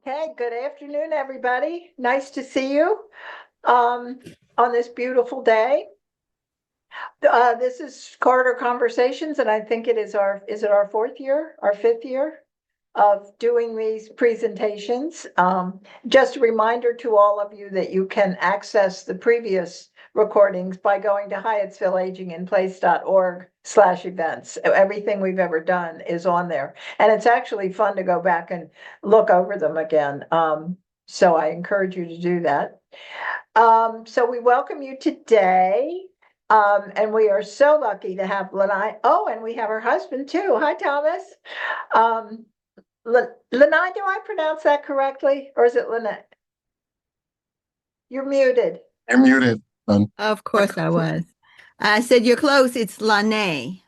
Okay, good afternoon, everybody. Nice to see you um, on this beautiful day. This is Corridor Conversations, and I think is it our fourth year, our fifth year of doing these presentations? Just a reminder to all of you that you can access the previous recordings by going to hyattsvilleaginginplace.org/events. Everything we've ever done is on there, and it's actually fun to go back and look over them again. So I encourage you to do that. So we welcome you today. And we are so lucky to have Lonnae. Oh, and we have her husband too. Hi, Thomas. Um, Lonnae, do I pronounce that correctly? Or is it Lynette? You're muted. You're muted. Of course I was. I said you're close. It's Lonnae.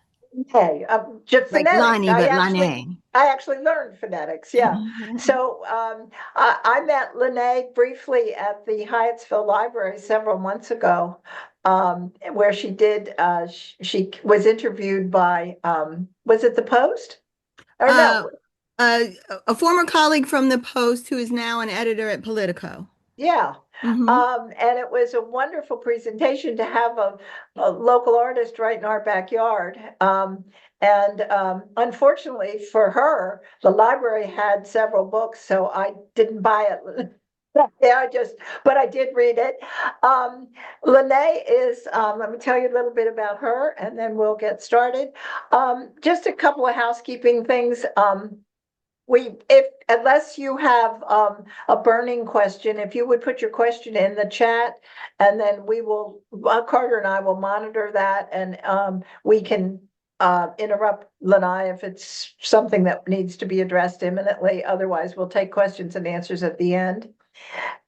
Hey, just Like phonetics. Lonnie, but Lonnae. I actually learned phonetics. Yeah. So I met Lonnae briefly at the Hyattsville Library several months ago, where she was interviewed by, was it the Post? Or Uh, no? uh, a former colleague from the Post who is now an editor at Politico. Yeah. Hmm. And it was a wonderful presentation to have a local artist right in our backyard. And unfortunately for her, the library had several books, so I didn't buy it. Yeah, but I did read it. Lonnae is, let me tell you a little bit about her and then we'll get started. Just a couple of housekeeping things. If unless you have a burning question, if you would put your question in the chat, and then Carter and I will monitor that, and we can interrupt Lonnae if it's something that needs to be addressed imminently. Otherwise, we'll take questions and answers at the end.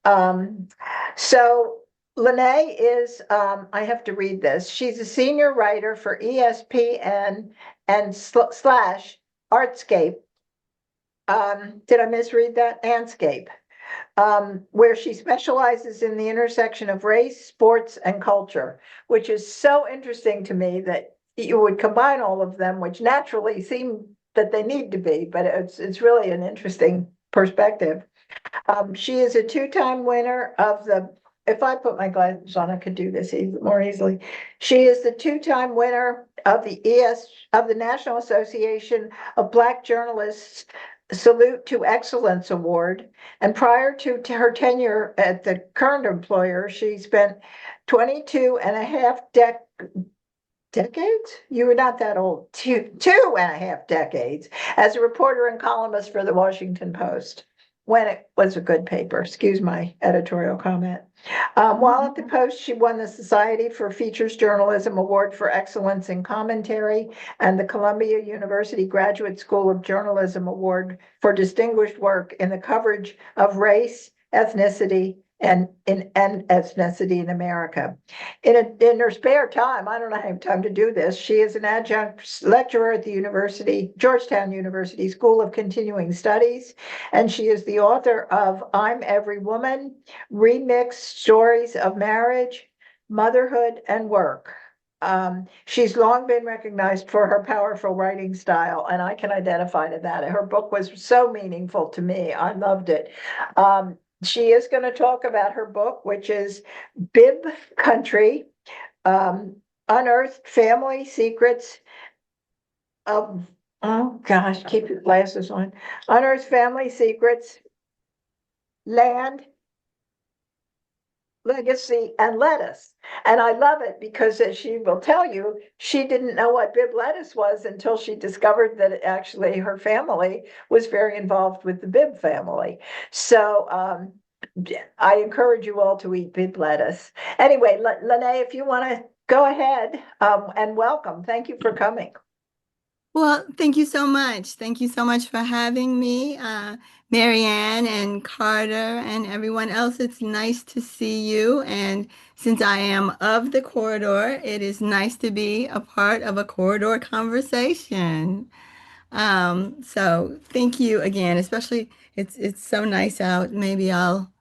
Um, so Lonnae is, I have to read this. She's a senior writer for ESPN and slash Artscape. Did I misread that? Landscape, where she specializes in the intersection of race, sports, and culture, which is so interesting to me that you would combine all of them, which naturally seem that they need to be, but it's really an interesting perspective. She is a two-time winner of the, if I put my glasses on, I could do this more easily. She is the two-time winner of the National Association of Black Journalists Salute to Excellence Award. And prior to her tenure at the current employer, she spent 22 and a half decades? You were not that old. Two and a half decades as a reporter and columnist for the Washington Post, when it was a good paper. Excuse my editorial comment. While at the Post, she won the Society for Features Journalism Award for Excellence in Commentary and the Columbia University Graduate School of Journalism Award for distinguished work in the coverage of race, ethnicity, and ethnicity in America. In her spare time, I don't have time to do this. She is an adjunct lecturer at the Georgetown University School of Continuing Studies, and she is the author of I'm Every Woman, Remixed Stories of Marriage, Motherhood, and Work. She's long been recognized for her powerful writing style, and I can identify to that. Her book was so meaningful to me. I loved it. She is going to talk about her book, which is Bibb Country, Unearthed Family Secrets of, oh gosh, keep your glasses on. Unearthed Family Secrets, Land, Legacy, and Lettuce. And I love it because, as she will tell you, she didn't know what Bibb lettuce was until she discovered that actually her family was very involved with the Bibb family. So I encourage you all to eat Bibb lettuce. Anyway, Lonnae, if you want to go ahead, and welcome. Thank you for coming. Well, thank you so much. Thank you so much for having me, Marianne and Carter and everyone else. It's nice to see you. And since I am of the corridor, it is nice to be a part of a corridor conversation. So thank you again, especially it's so nice out. Maybe I'll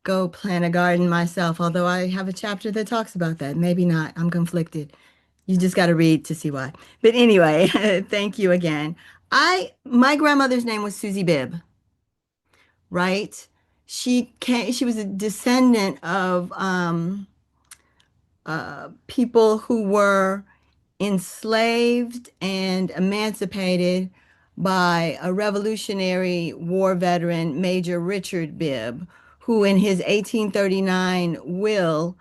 go plant a garden myself, although I have a chapter that talks about that. Maybe not. I'm conflicted. You just got to read to see why. But anyway, thank you again. My grandmother's name was Susie Bibb, right? She was a descendant of people who were enslaved and emancipated by a Revolutionary War veteran, Major Richard Bibb, who in his 1839 will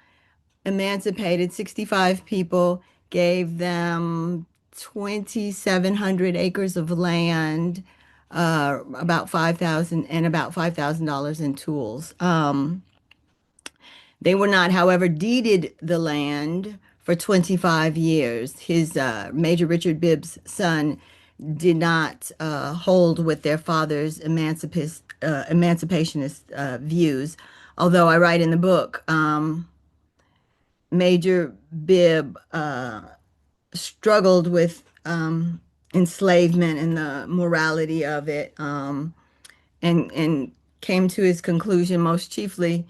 emancipated 65 people, gave them 2,700 acres of land, about 5,000 and about $5,000 in tools. They were not, however, deeded the land for 25 years. His Major Richard Bibb's son did not hold with their father's emancipationist views. Although I write in the book, Major Bibb struggled with enslavement and the morality of it, and came to his conclusion most chiefly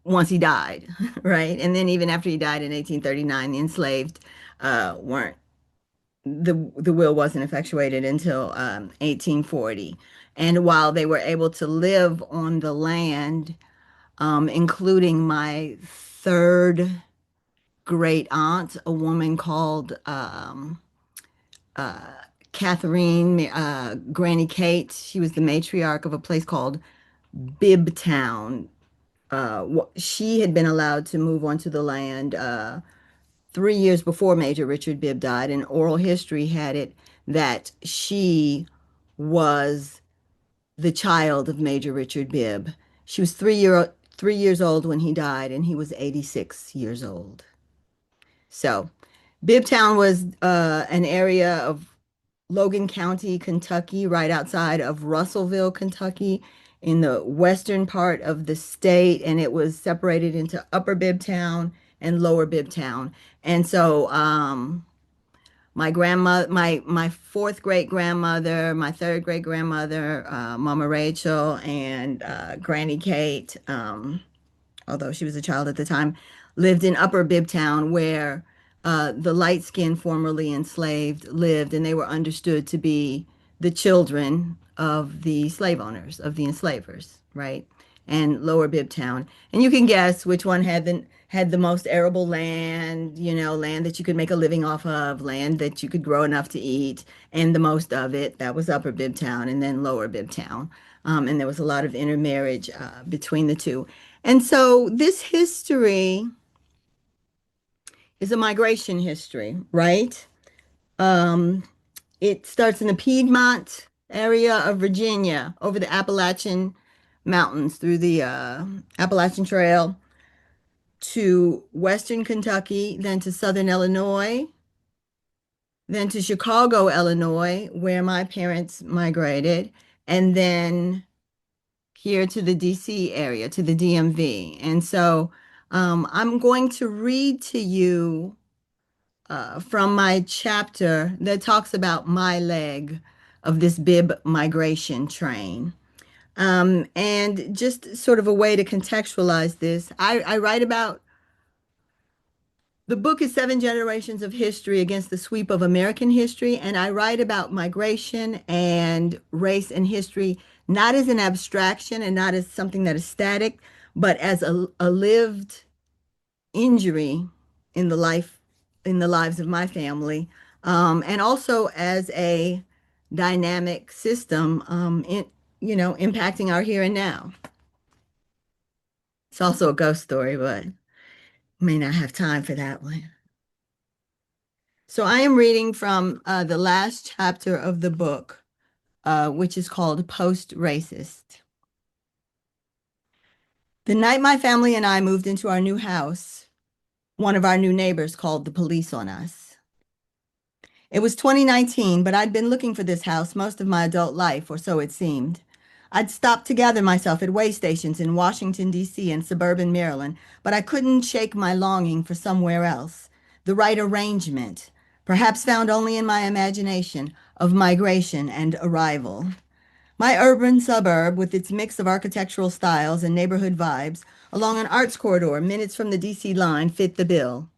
once he died, right? And then even after he died in 1839, the enslaved weren't the will wasn't effectuated until 1840. And while they were able to live on the land, including my third great aunt, a woman called Catherine, Granny Kate. She was the matriarch of a place called Bibb Town. She had been allowed to move onto the land 3 years before Major Richard Bibb died, and oral history had it that she was the child of Major Richard Bibb. She was 3 years old when he died, and he was 86 years old. So, Bibbtown was an area of Logan County, Kentucky, right outside of Russellville, Kentucky, in the western part of the state, and it was separated into Upper Bibbtown and Lower Bibbtown. And so, my grandmother, my fourth great grandmother, my third great grandmother, Mama Rachel, and Granny Kate, although she was a child at the time, lived in Upper Bibbtown, where the light skinned formerly enslaved lived, and they were understood to be the children of the slave owners, of the enslavers, right? And Lower Bibbtown. And you can guess which one had the most arable land, land that you could make a living off of, land that you could grow enough to eat, and the most of it, that was Upper Bibbtown and then Lower Bibbtown. And there was a lot of intermarriage between the two. And so this history is a migration history, right? Um, it starts in the Piedmont area of Virginia, over the Appalachian Mountains, through the Appalachian Trail to Western Kentucky, then to Southern Illinois, then to Chicago, Illinois, where my parents migrated, and then here to the DC area, to the DMV. And so I'm going to read to you from my chapter that talks about my leg of this Bibb migration train. And just sort of a way to contextualize this, I write about the book is Seven Generations of History Against the Sweep of American History, and I write about migration and race and history not as an abstraction and not as something that is static, but as a lived injury in the lives of my family, and also as a dynamic system, impacting our here and now. It's also a ghost story, but may not have time for that one. So I am reading from the last chapter of the book, which is called Post-Racist. The night my family and I moved into our new house, one of our new neighbors called the police on us. It was 2019, but I'd been looking for this house most of my adult life, or so it seemed. I'd stopped to gather myself at way stations in Washington, D.C. and suburban Maryland, but I couldn't shake my longing for somewhere else, the right arrangement, perhaps found only in my imagination, of migration and arrival. My urban suburb, with its mix of architectural styles and neighborhood vibes, along an arts corridor minutes from the D.C. line, fit the bill.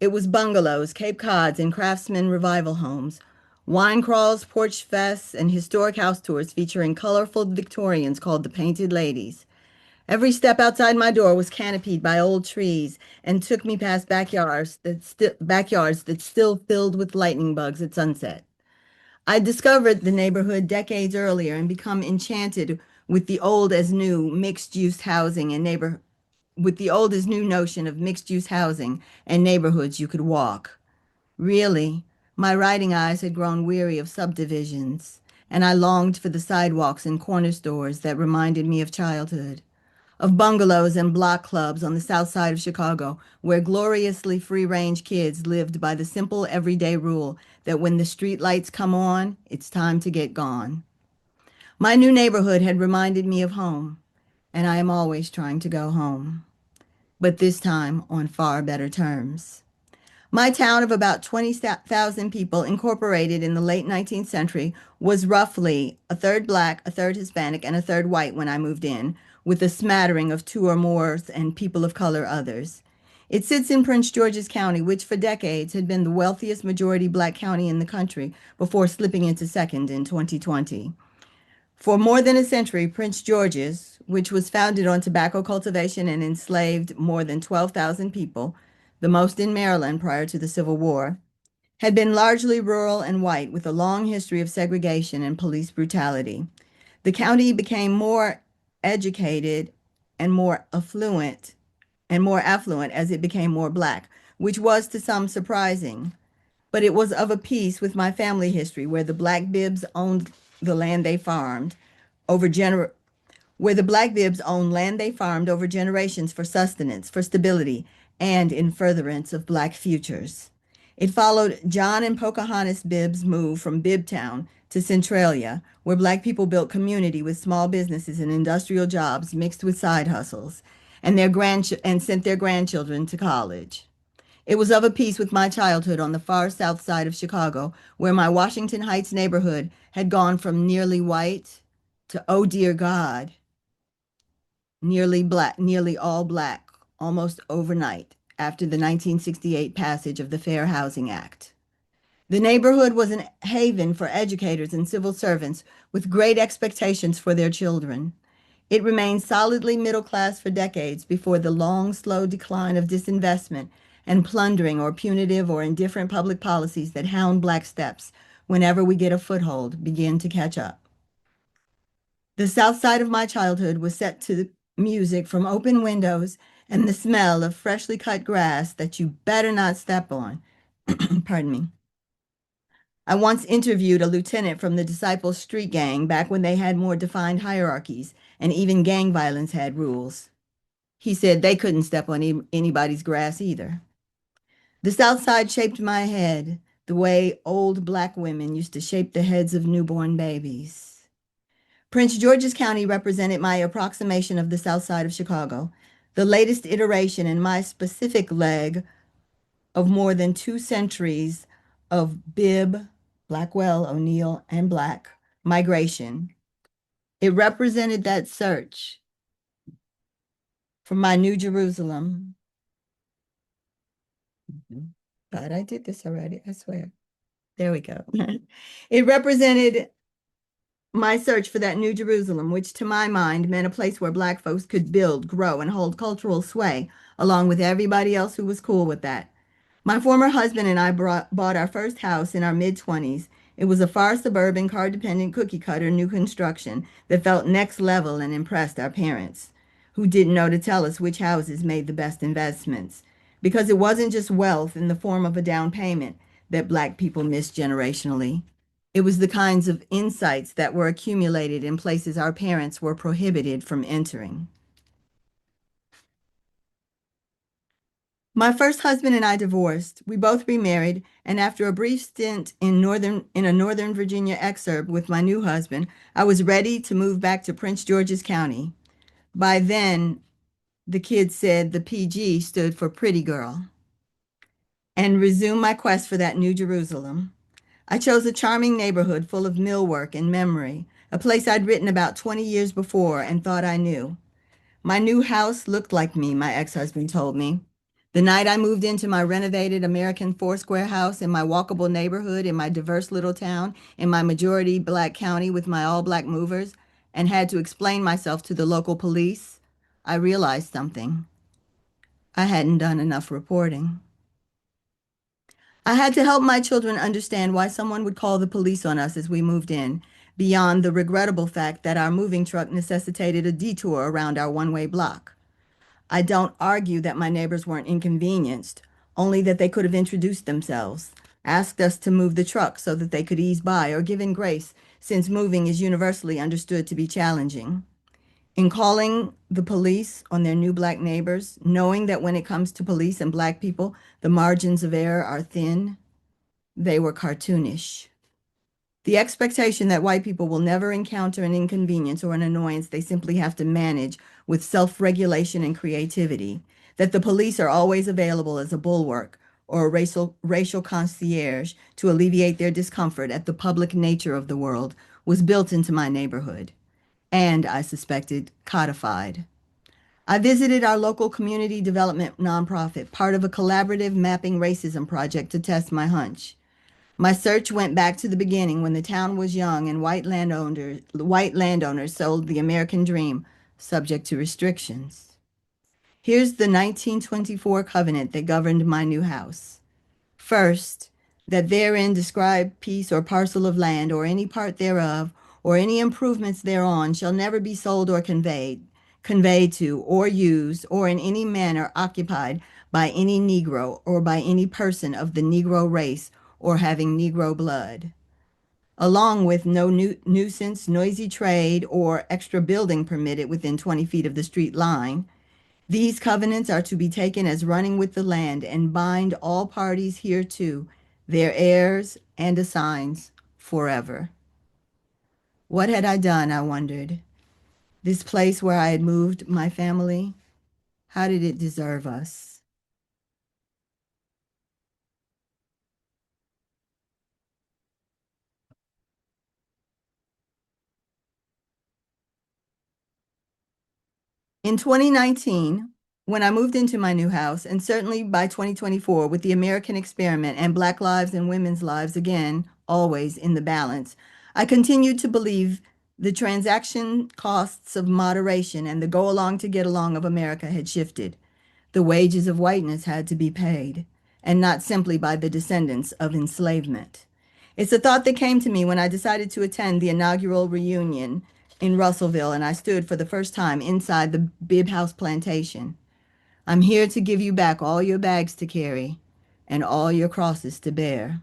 It was bungalows, Cape Cods, and craftsman revival homes, Wine crawls, porch fests, and historic house tours featuring colorful Victorians called the Painted Ladies. Every step outside my door was canopied by old trees and took me past backyards that still filled with lightning bugs at sunset. I discovered the neighborhood decades earlier and become enchanted with the old as new mixed use housing and neighbor with the old as new notion of mixed use housing and neighborhoods you could walk. Really, my writing eyes had grown weary of subdivisions, and I longed for the sidewalks and corner stores that reminded me of childhood, of bungalows and block clubs on the south side of Chicago, where gloriously free-range kids lived by the simple everyday rule that when the street lights come on, it's time to get gone. My new neighborhood had reminded me of home, and I am always trying to go home, but this time on far better terms. My town of about 20,000 people, incorporated in the late 19th century, was roughly a third black, a third Hispanic, and a third white when I moved in, with a smattering of two or more and people of color others. It sits in Prince George's County, which for decades had been the wealthiest majority black county in the country before slipping into second in 2020. For more than a century, Prince George's, which was founded on tobacco cultivation and enslaved more than 12,000 people, the most in Maryland prior to the Civil War, had been largely rural and white with a long history of segregation and police brutality. The county became more educated and more affluent as it became more black, which was to some surprising. But it was of a piece with my family history where the black Bibbs owned the land they farmed over gener where the black Bibbs owned land they farmed over generations for sustenance, for stability, and in furtherance of black futures. It followed John and Pocahontas Bibb's move from Bibbtown to Centralia, where black people built community with small businesses and industrial jobs mixed with side hustles, and sent their grandchildren to college. It was of a piece with my childhood on the far south side of Chicago, where my Washington Heights neighborhood had gone from nearly white to, oh dear God, nearly black, nearly all black, almost overnight after the 1968 passage of the Fair Housing Act. The neighborhood was a haven for educators and civil servants with great expectations for their children. It remained solidly middle class for decades before the long, slow decline of disinvestment and plundering or punitive or indifferent public policies that hound black steps whenever we get a foothold begin to catch up. The south side of my childhood was set to music from open windows and the smell of freshly cut grass that you better not step on. Pardon me. I once interviewed a lieutenant from the Disciples Street Gang back when they had more defined hierarchies and even gang violence had rules. He said they couldn't step on anybody's grass either. The South Side shaped my head the way old black women used to shape the heads of newborn babies. Prince George's County represented my approximation of the South Side of Chicago, the latest iteration in my specific leg of more than 2 centuries of Bibb, Blackwell, O'Neal, and Black migration. It represented that search for my New Jerusalem. God, I did this already, I swear. There we go. It represented my search for that New Jerusalem, which to my mind meant a place where black folks could build, grow, and hold cultural sway, along with everybody else who was cool with that. My former husband and I bought our first house in our mid-20s. It was a far suburban, car-dependent, cookie-cutter new construction that felt next level and impressed our parents, who didn't know to tell us which houses made the best investments. Because it wasn't just wealth in the form of a down payment that black people missed generationally. It was the kinds of insights that were accumulated in places our parents were prohibited from entering. My first husband and I divorced. We both remarried, and after a brief stint in a Northern Virginia exurb with my new husband, I was ready to move back to Prince George's County. By then, the kids said the PG stood for pretty girl, and resume my quest for that New Jerusalem. I chose a charming neighborhood full of millwork and memory, a place I'd written about 20 years before and thought I knew. My new house looked like me, my ex-husband told me. The night I moved into my renovated American four-square house in my walkable neighborhood in my diverse little town in my majority black county with my all-black movers and had to explain myself to the local police, I realized something. I hadn't done enough reporting. I had to help my children understand why someone would call the police on us as we moved in, beyond the regrettable fact that our moving truck necessitated a detour around our one-way block. I don't argue that my neighbors weren't inconvenienced, only that they could have introduced themselves, asked us to move the truck so that they could ease by or given grace, since moving is universally understood to be challenging. In calling the police on their new black neighbors, knowing that when it comes to police and black people, the margins of error are thin, they were cartoonish. The expectation that white people will never encounter an inconvenience or an annoyance they simply have to manage with self-regulation and creativity, that the police are always available as a bulwark or a racial concierge to alleviate their discomfort at the public nature of the world, was built into my neighborhood, and, I suspected, codified. I visited our local community development nonprofit, part of a collaborative mapping racism project to test my hunch. My search went back to the beginning when the town was young and white landowners sold the American dream, subject to restrictions. Here's the 1924 covenant that governed my new house. First, that therein described piece or parcel of land or any part thereof or any improvements thereon shall never be sold or conveyed to or used or in any manner occupied by any Negro or by any person of the Negro race or having Negro blood, along with no nuisance, noisy trade, or extra building permitted within 20 feet of the street line. These covenants are to be taken as running with the land and bind all parties hereto, their heirs and assigns, forever. What had I done, I wondered? This place where I had moved my family, how did it deserve us? In 2019, when I moved into my new house, and certainly by 2024, with the American experiment and Black lives and women's lives again, always in the balance, I continued to believe the transaction costs of moderation and the go along to get along of America had shifted. The wages of whiteness had to be paid, and not simply by the descendants of enslavement. It's a thought that came to me when I decided to attend the inaugural reunion in Russellville, and I stood for the first time inside the Bibb House plantation. I'm here to give you back all your bags to carry and all your crosses to bear.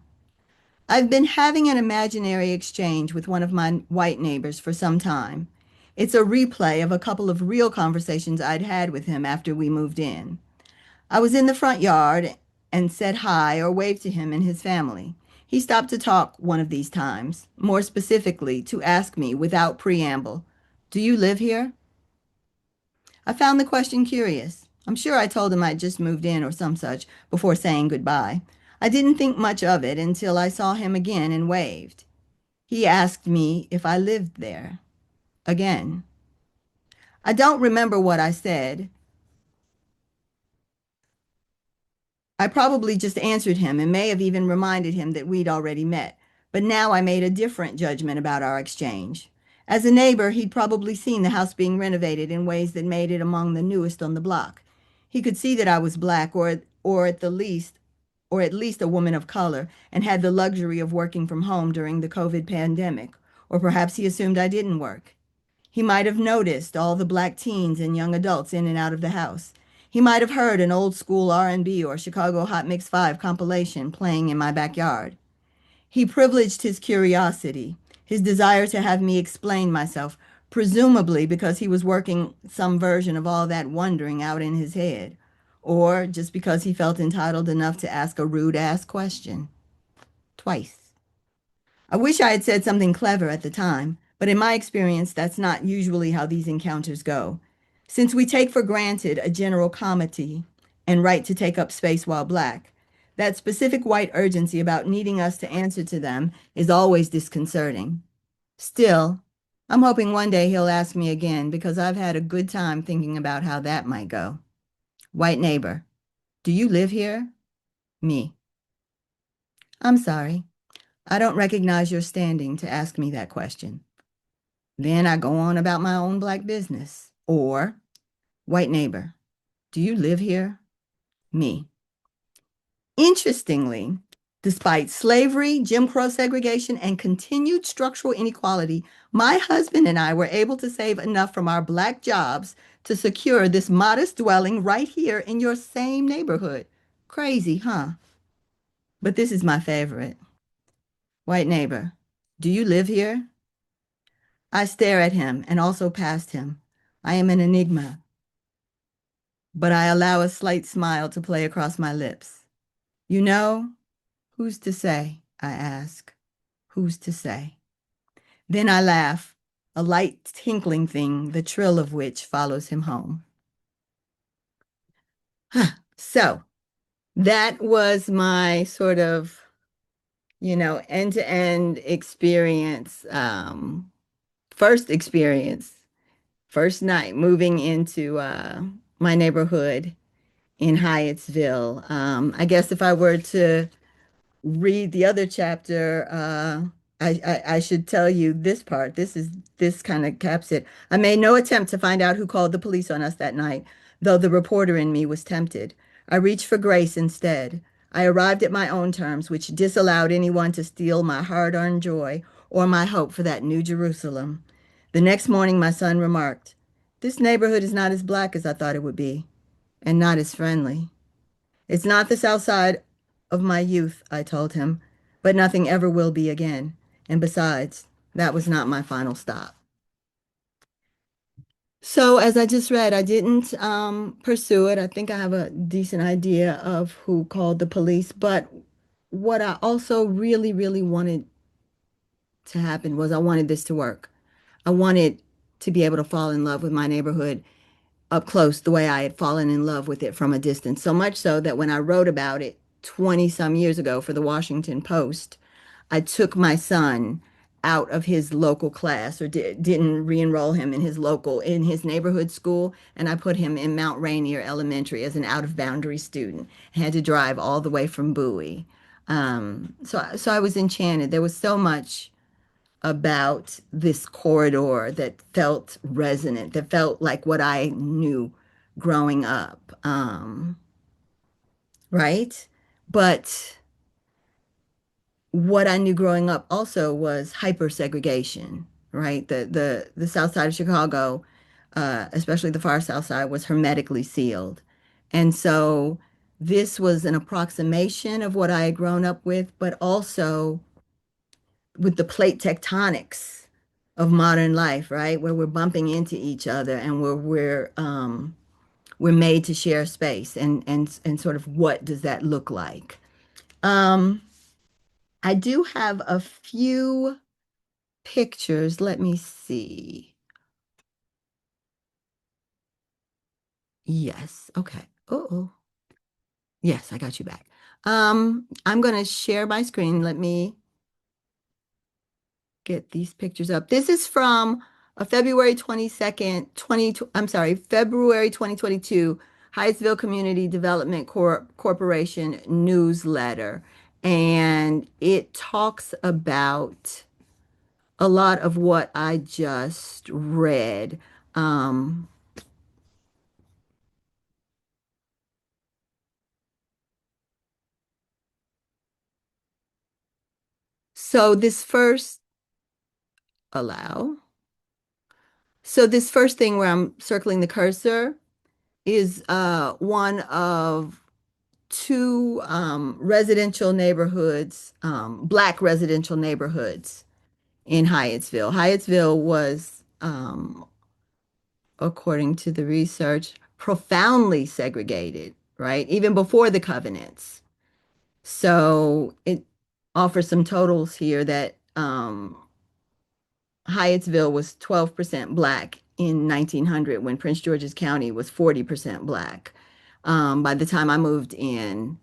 I've been having an imaginary exchange with one of my white neighbors for some time. It's a replay of a couple of real conversations I'd had with him after we moved in. I was in the front yard and said hi or waved to him and his family. He stopped to talk one of these times, more specifically to ask me without preamble, "Do you live here?" I found the question curious. I'm sure I told him I'd just moved in or some such before saying goodbye. I didn't think much of it until I saw him again and waved. He asked me if I lived there. Again. I don't remember what I said. I probably just answered him and may have even reminded him that we'd already met. But now I made a different judgment about our exchange. As a neighbor, he'd probably seen the house being renovated in ways that made it among the newest on the block. He could see that I was black or at least a woman of color and had the luxury of working from home during the COVID pandemic. Or perhaps he assumed I didn't work. He might have noticed all the black teens and young adults in and out of the house. He might have heard an old school R&B or Chicago Hot Mix 5 compilation playing in my backyard. He privileged his curiosity, his desire to have me explain myself, presumably because he was working some version of all that wondering out in his head, or just because he felt entitled enough to ask a rude-ass question. Twice. I wish I had said something clever at the time, but in my experience, that's not usually how these encounters go. Since we take for granted a general comity and right to take up space while black, that specific white urgency about needing us to answer to them is always disconcerting. Still, I'm hoping one day he'll ask me again because I've had a good time thinking about how that might go. White neighbor, Do you live here? Me. I'm sorry. I don't recognize your standing to ask me that question. Then I go on about my own black business. Or, white neighbor, do you live here? Me. Interestingly, despite slavery, Jim Crow segregation, and continued structural inequality, my husband and I were able to save enough from our black jobs to secure this modest dwelling right here in your same neighborhood. Crazy, huh? But this is my favorite. White neighbor, do you live here? I stare at him and also past him. I am an enigma, but I allow a slight smile to play across my lips. You know, who's to say? I ask. Who's to say? Then I laugh, a light tinkling thing, the trill of which follows him home. So that was my sort of, end-to-end experience, first experience, first night moving into my neighborhood in Hyattsville. I guess if I were to read the other chapter, I should tell you this part. This kind of caps it. I made no attempt to find out who called the police on us that night, though the reporter in me was tempted. I reached for grace instead. I arrived at my own terms, which disallowed anyone to steal my hard-earned joy or my hope for that new Jerusalem. The next morning, my son remarked, "This neighborhood is not as black as I thought it would be, and not as friendly." It's not the South Side of my youth, I told him, but nothing ever will be again. And besides, that was not my final stop. So as I just read, I didn't pursue it. I think I have a decent idea of who called the police, but what I also really, really wanted to happen was I wanted this to work. I wanted to be able to fall in love with my neighborhood up close the way I had fallen in love with it from a distance. So much so that when I wrote about it 20 some years ago for the Washington Post, I took my son out of his local class or didn't re-enroll him in his neighborhood school, and I put him in Mount Rainier Elementary as an out-of-boundary student. I had to drive all the way from Bowie. So I was enchanted. There was so much about this corridor that felt resonant, that felt like what I knew growing up, right? But what I knew growing up also was hyper segregation, right? The South Side of Chicago, especially the far South Side, was hermetically sealed, and so this was an approximation of what I had grown up with, but also with the plate tectonics of modern life, right? Where we're bumping into each other and we're made to share space and sort of what does that look like? Um, I do have a few pictures. Let me see. Yes. Okay. Oh, yes, I got you back. I'm gonna share my screen. Let me get these pictures up. This is from a February 22nd, February 2022 Hyattsville Community Development Corporation newsletter. And it talks about a lot of what I just read. Um, so this first, allow. So this first thing where I'm circling the cursor is one of two residential neighborhoods, black residential neighborhoods in Hyattsville. Hyattsville was, according to the research, profoundly segregated, right? Even before the covenants. So it offers some totals here that Hyattsville was 12% black in 1900 when Prince George's County was 40% black. By the time I moved in,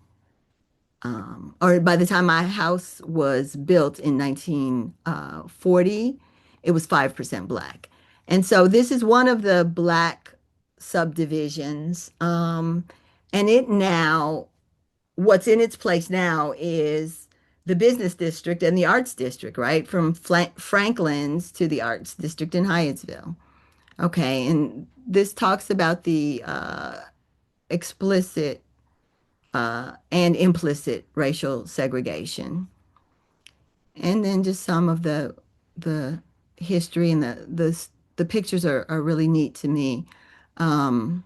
or by the time my house was built in 1940, it was 5% black. And so this is one of the black subdivisions. And it now, what's in its place now is the business district and the arts district, right? From Franklin's to the arts district in Hyattsville. Okay, and this talks about the explicit and implicit racial segregation, and then just some of the history and the pictures are really neat to me. Um,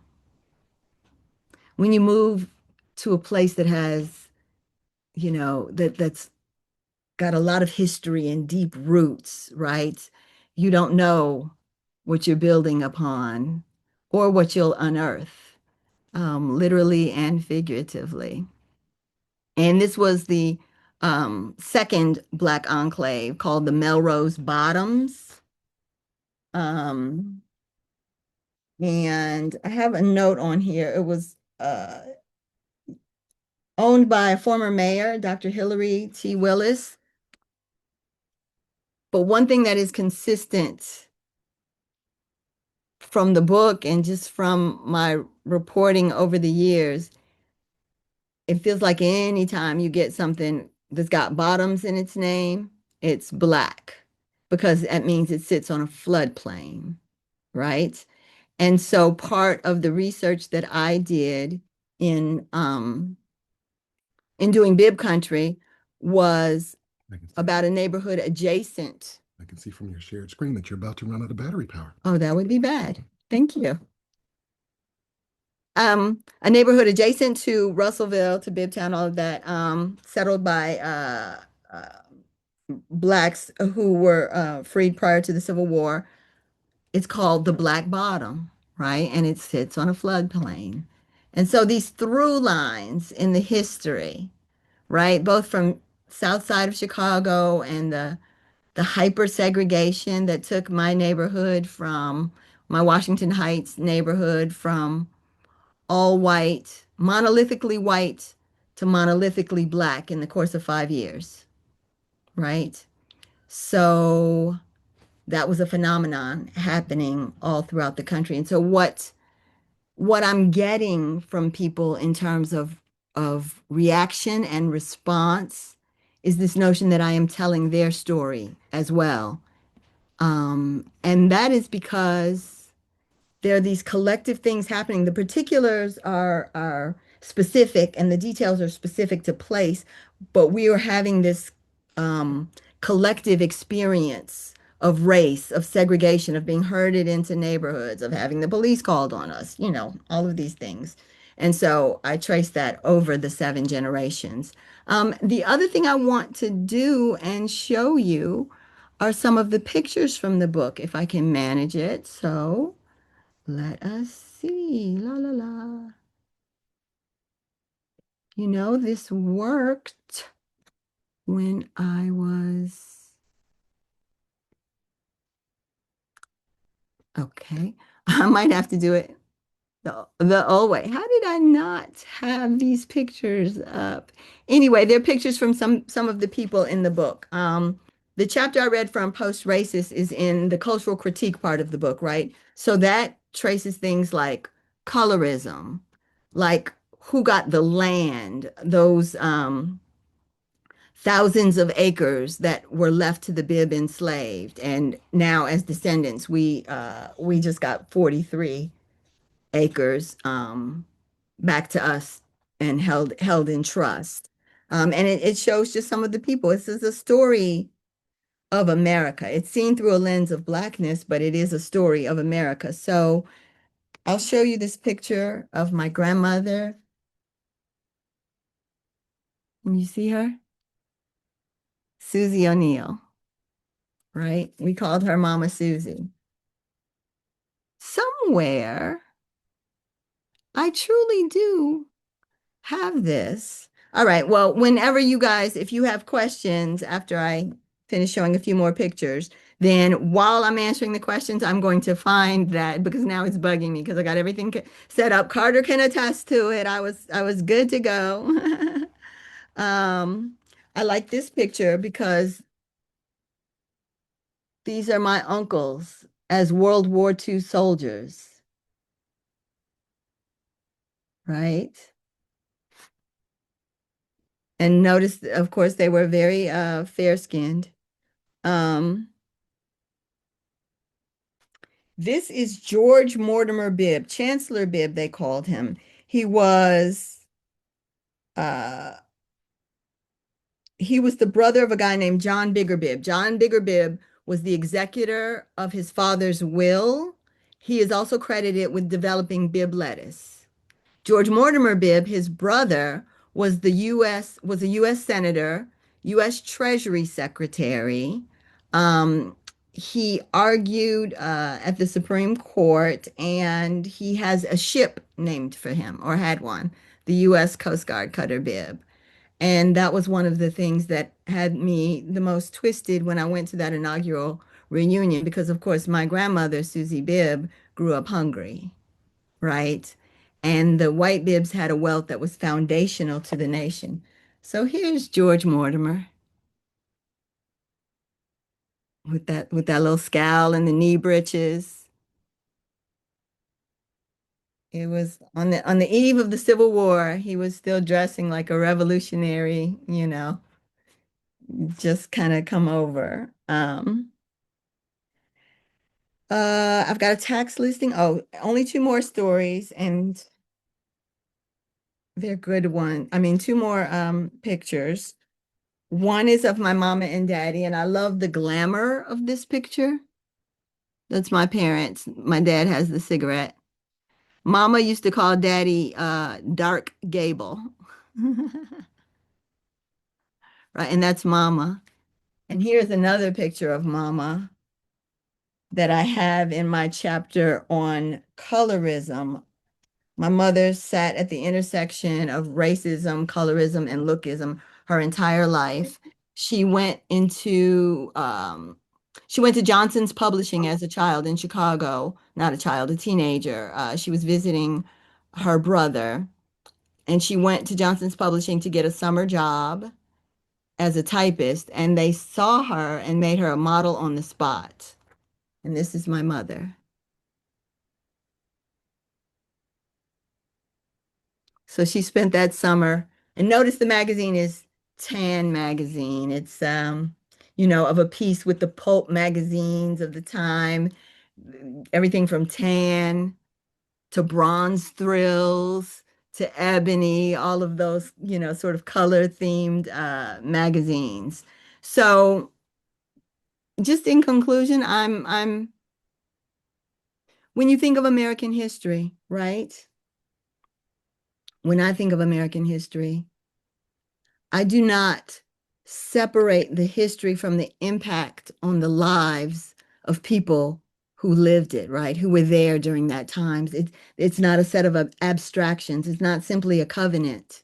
when you move to a place that has, that's got a lot of history and deep roots, right? You don't know what you're building upon or what you'll unearth, literally and figuratively. And this was the second Black enclave called the Melrose Bottoms. Um, and I have a note on here. It was owned by a former mayor, Dr. Hillary T. Willis. But one thing that is consistent from the book and just from my reporting over the years, it feels like anytime you get something that's got bottoms in its name, it's Black because that means it sits on a floodplain, right? And so part of the research that I did in doing Bibb Country was about a neighborhood adjacent. I can see from your shared screen that you're about to run out of battery power. Oh, that would be bad. Thank you. A neighborhood adjacent to Russellville, to Bibbtown, all of that, settled by Blacks who were freed prior to the Civil War. It's called the Black Bottom, right? And it sits on a floodplain. And so these through lines in the history, right, both from south side of Chicago and the hyper segregation that took my neighborhood from my Washington Heights neighborhood from all white, monolithically white to monolithically Black in the course of 5 years, right? So that was a phenomenon happening all throughout the country. And so what I'm getting from people in terms of reaction and response is this notion that I am telling their story as well. And that is because there are these collective things happening. The particulars are specific and the details are specific to place, but we are having this collective experience of race, of segregation, of being herded into neighborhoods, of having the police called on us, all of these things. And so I trace that over the 7 generations. The other thing I want to do and show you are some of the pictures from the book, if I can manage it. So let us see. La la la. This worked when I was okay. I might have to do it the old way. How did I not have these pictures up? Anyway, they're pictures from some of the people in the book. The chapter I read from Post-Racist is in the cultural critique part of the book, right? So that traces things like colorism, like who got the land, those thousands of acres that were left to the Bibb enslaved, and now as descendants, we just got 43 acres back to us and held in trust. And it shows just some of the people. This is a story of America. It's seen through a lens of Blackness, but it is a story of America. So I'll show you this picture of my grandmother. Can you see her? Susie O'Neal, right? We called her Mama Susie. Somewhere, I truly do have this. All right. Well, whenever you guys, if you have questions after I finish showing a few more pictures, then while I'm answering the questions, I'm going to find that because now it's bugging me because I got everything set up. Carter can attest to it. I was good to go. I like this picture because these are my uncles as World War II soldiers, right? And notice, of course, they were very fair-skinned. Um, this is George Mortimer Bibb, Chancellor Bibb, they called him. He was uh, he was the brother of a guy named John Bigger Bibb. John Bigger Bibb was the executor of his father's will. He is also credited with developing Bibb lettuce. George Mortimer Bibb, his brother, was a U.S. Senator, U.S. Treasury Secretary. Um, he argued at the Supreme Court, and he has a ship named for him, or had one, the U.S. Coast Guard Cutter Bibb. And that was one of the things that had me the most twisted when I went to that inaugural reunion, because of course my grandmother, Susie Bibb, grew up hungry, right? And the white Bibbs had a wealth that was foundational to the nation. So here's George Mortimer with that little scowl and the knee breeches. It was on the eve of the Civil War. He was still dressing like a revolutionary, just kind of come over. I've got a tax listing. Oh, only two more stories, and they're good one. I mean, two more pictures. One is of my mama and daddy, and I love the glamour of this picture. That's my parents. My dad has the cigarette. Mama used to call daddy Dark Gable. Right, and that's mama. And here's another picture of mama that I have in my chapter on colorism. My mother sat at the intersection of racism, colorism, and lookism her entire life. She went into she went to Johnson's Publishing as a child in Chicago, not a child, a teenager. She was visiting her brother, and she went to Johnson's Publishing to get a summer job as a typist, and they saw her and made her a model on the spot. And this is my mother. So she spent that summer, and notice the magazine is Tan magazine. It's of a piece with the pulp magazines of the time, everything from Tan to Bronze Thrills to Ebony, all of those, sort of color themed magazines. So just in conclusion, I'm when you think of American history, right? When I think of American history, I do not separate the history from the impact on the lives of people who lived it, right? Who were there during that time. It's not a set of abstractions. It's not simply a covenant.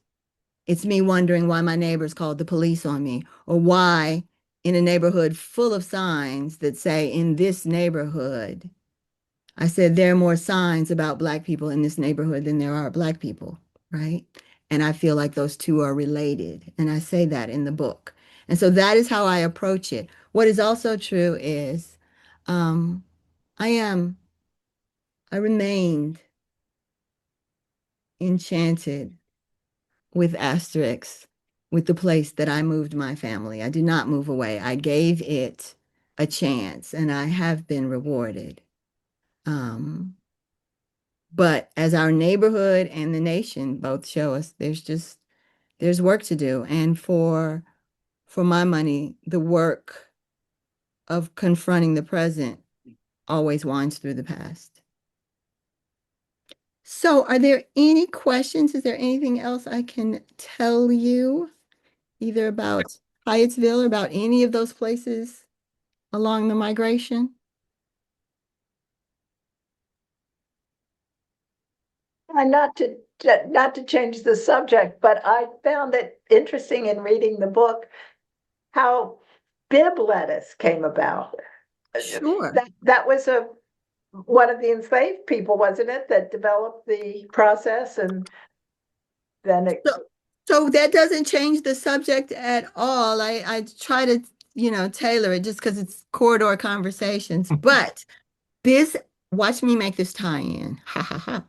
It's me wondering why my neighbors called the police on me, or why in a neighborhood full of signs that say, in this neighborhood, I said, there are more signs about Black people in this neighborhood than there are Black people, right? And I feel like those two are related. And I say that in the book. And so that is how I approach it. What is also true is um, I am, I remained enchanted with Asterix, with the place that I moved my family. I did not move away. I gave it a chance, and I have been rewarded. Um, But as our neighborhood and the nation both show us, there's work to do. And for my money, the work of confronting the present always winds through the past. So are there any questions? Is there anything else I can tell you, either about Hyattsville or about any of those places along the migration? And not to change the subject, but I found it interesting in reading the book how Bibb lettuce came about. Sure. That was one of the enslaved people, wasn't it, that developed the process, and then it. So, so that doesn't change the subject at all. I try to, tailor it just because it's corridor conversations. But this, watch me make this tie-in. Ha ha ha.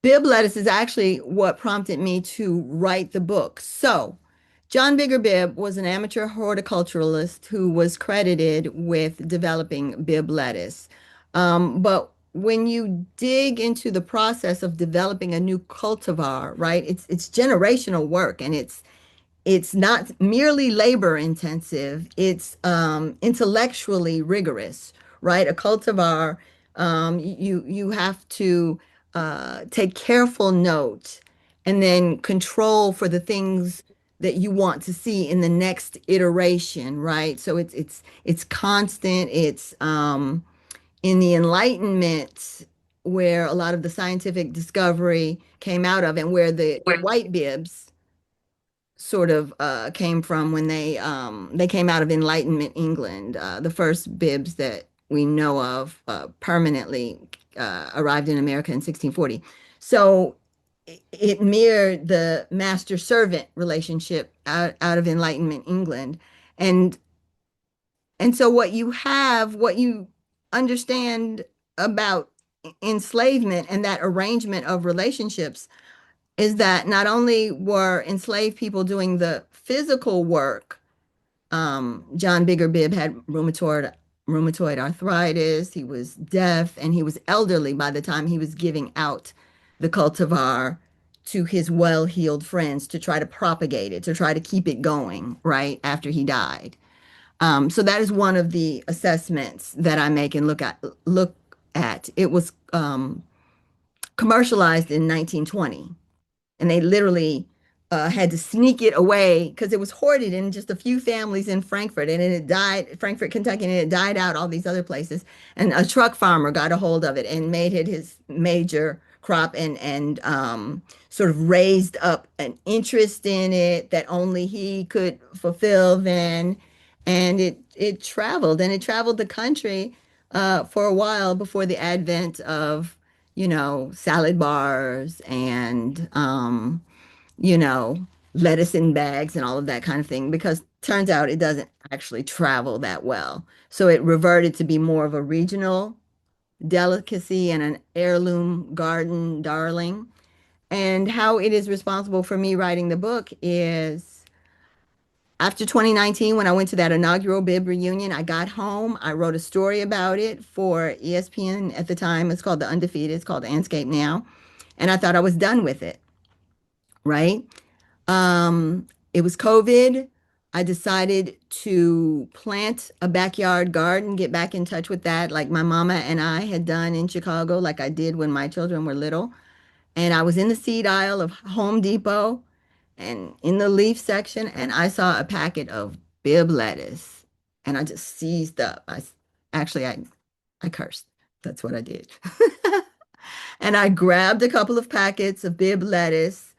Bibb lettuce is actually what prompted me to write the book. So John Bibb was an amateur horticulturalist who was credited with developing Bibb lettuce. But when you dig into the process of developing a new cultivar, right, it's generational work, and it's not merely labor intensive, it's intellectually rigorous, right? A cultivar, you have to take careful note and then control for the things that you want to see in the next iteration, right? So it's constant. It's in the Enlightenment where a lot of the scientific discovery came out of, and where the white bibs sort of came from when they came out of Enlightenment England. The first bibs that we know of permanently arrived in America in 1640. So it mirrored the master-servant relationship out of Enlightenment England. And and so what you understand about enslavement and that arrangement of relationships is that not only were enslaved people doing the physical work, John Bibb had rheumatoid arthritis, he was deaf, and he was elderly by the time he was giving out the cultivar to his well-heeled friends to try to propagate it, to try to keep it going, right, after he died. So that is one of the assessments that I make and look at. It was commercialized in 1920, and they literally had to sneak it away because it was hoarded in just a few families in Frankfurt, and then it died, Frankfurt, Kentucky, and it died out all these other places. And a truck farmer got a hold of it and made it his major crop, and sort of raised up an interest in it that only he could fulfill then. And it traveled the country for a while before the advent of, salad bars and you know, lettuce in bags and all of that kind of thing, because turns out it doesn't actually travel that well. So it reverted to be more of a regional delicacy and an heirloom garden darling. And how it is responsible for me writing the book is after 2019, when I went to that inaugural Bibb reunion, I got home. I wrote a story about it for ESPN at the time. It's called The Undefeated. It's called Landscape Now. And I thought I was done with it, right? It was COVID. I decided to plant a backyard garden, get back in touch with that, like my mama and I had done in Chicago, like I did when my children were little. And I was in the seed aisle of Home Depot and in the leaf section, and I saw a packet of Bibb lettuce, and I just seized up. I cursed. That's what I did. And I grabbed a couple of packets of Bibb lettuce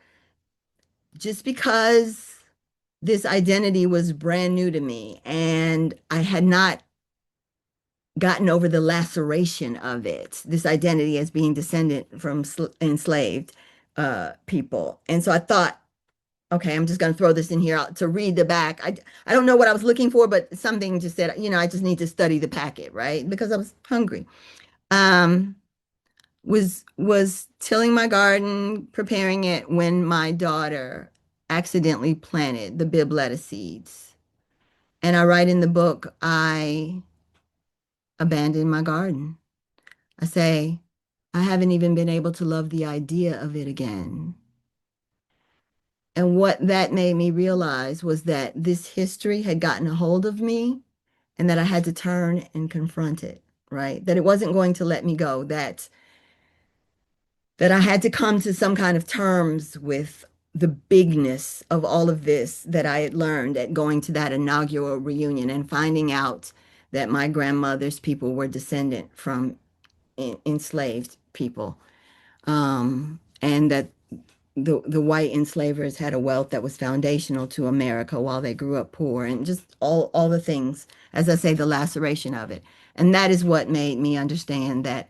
just because this identity was brand new to me, and I had not gotten over the laceration of it, this identity as being descendant from enslaved people. And so I thought, okay, I'm just going to throw this in here to read the back. I don't know what I was looking for, but something just said, I just need to study the packet, right? Because I was hungry. Um, was tilling my garden, preparing it when my daughter accidentally planted the Bibb lettuce seeds. And I write in the book, I abandoned my garden. I say, I haven't even been able to love the idea of it again. And what that made me realize was that this history had gotten a hold of me, and that I had to turn and confront it, right? That it wasn't going to let me go, that I had to come to some kind of terms with the bigness of all of this that I had learned at going to that inaugural reunion and finding out that my grandmother's people were descendant from enslaved people, and that the white enslavers had a wealth that was foundational to America while they grew up poor, and just all the things, as I say, the laceration of it. And that is what made me understand that